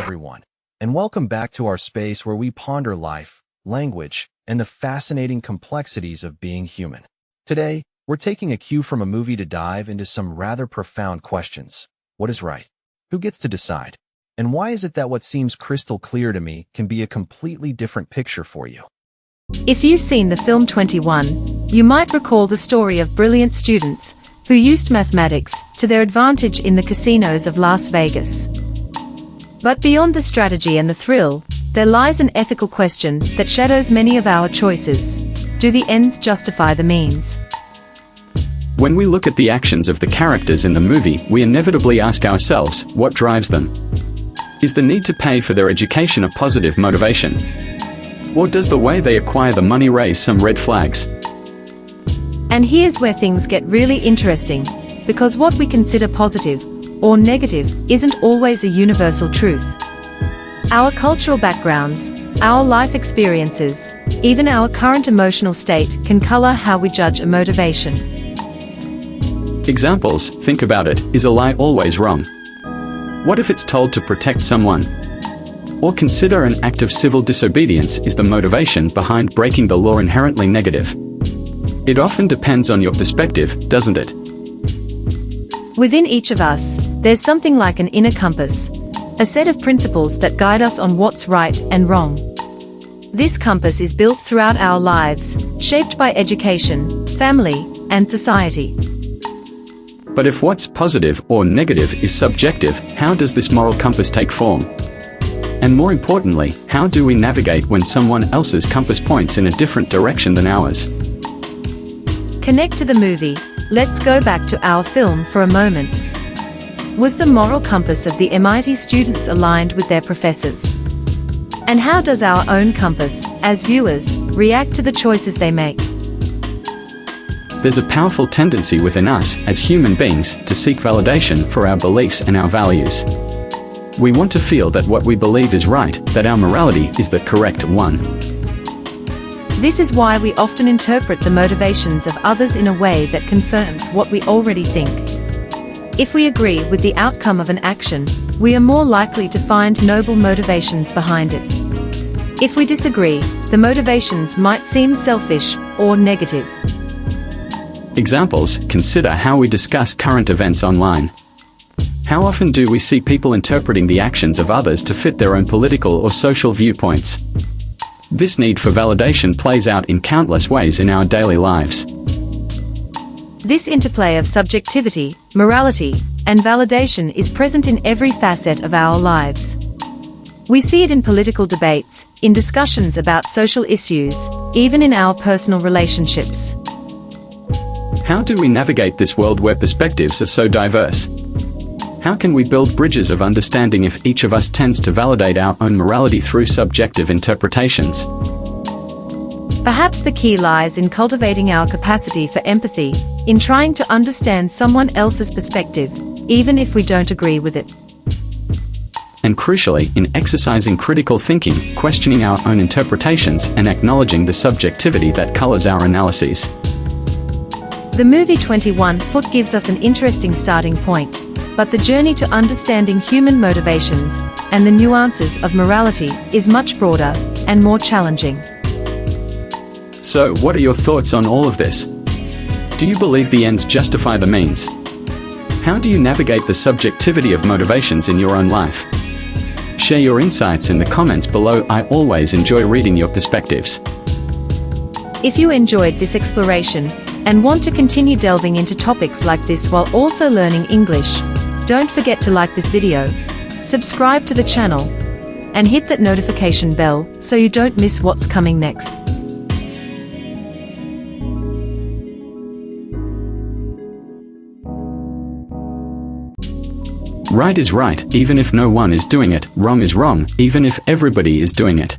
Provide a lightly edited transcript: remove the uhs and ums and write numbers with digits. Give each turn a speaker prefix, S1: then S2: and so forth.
S1: everyone, and welcome back to our space where we ponder life, language, and the fascinating complexities of being human. Today, we're taking a cue from a movie to dive into some rather profound questions. What is right? Who gets to decide? And why is it that what seems crystal clear to me can be a completely different picture for you?
S2: If you've seen the film 21, you might recall the story of brilliant students who used mathematics to their advantage in the casinos of Las Vegas. But beyond the strategy and the thrill, there lies an ethical question that shadows many of our choices. Do the ends justify the means?
S3: When we look at the actions of the characters in the movie, we inevitably ask ourselves, what drives them? Is the need to pay for their education a positive motivation? Or does the way they acquire the money raise some red flags?
S2: And here's where things get really interesting, because what we consider positive or negative isn't always a universal truth. Our cultural backgrounds, our life experiences, even our current emotional state can color how we judge a motivation.
S3: Examples, think about it, is a lie always wrong? What if it's told to protect someone? Or consider an act of civil disobedience is the motivation behind breaking the law inherently negative? It often depends on your perspective, doesn't it?
S2: Within each of us, there's something like an inner compass, a set of principles that guide us on what's right and wrong. This compass is built throughout our lives, shaped by education, family, and society.
S3: But if what's positive or negative is subjective, how does this moral compass take form? And more importantly, how do we navigate when someone else's compass points in a different direction than ours?
S2: Connect to the movie. Let's go back to our film for a moment. Was the moral compass of the MIT students aligned with their professors? And how does our own compass, as viewers, react to the choices they make?
S3: There's a powerful tendency within us, as human beings, to seek validation for our beliefs and our values. We want to feel that what we believe is right, that our morality is the correct one.
S2: This is why we often interpret the motivations of others in a way that confirms what we already think. If we agree with the outcome of an action, we are more likely to find noble motivations behind it. If we disagree, the motivations might seem selfish or negative.
S3: Examples, consider how we discuss current events online. How often do we see people interpreting the actions of others to fit their own political or social viewpoints? This need for validation plays out in countless ways in our daily lives.
S2: This interplay of subjectivity, morality, and validation is present in every facet of our lives. We see it in political debates, in discussions about social issues, even in our personal relationships.
S3: How do we navigate this world where perspectives are so diverse? How can we build bridges of understanding if each of us tends to validate our own morality through subjective interpretations?
S2: Perhaps the key lies in cultivating our capacity for empathy, in trying to understand someone else's perspective, even if we don't agree with it.
S3: And crucially, in exercising critical thinking, questioning our own interpretations, and acknowledging the subjectivity that colors our analyses.
S2: The movie 21 Foot gives us an interesting starting point, but the journey to understanding human motivations and the nuances of morality is much broader and more challenging.
S3: So, what are your thoughts on all of this? Do you believe the ends justify the means? How do you navigate the subjectivity of motivations in your own life? Share your insights in the comments below. I always enjoy reading your perspectives.
S2: If you enjoyed this exploration and want to continue delving into topics like this while also learning English, don't forget to like this video, subscribe to the channel, and hit that notification bell so you don't miss what's coming next.
S3: Right is right, even if no one is doing it. Wrong is wrong, even if everybody is doing it.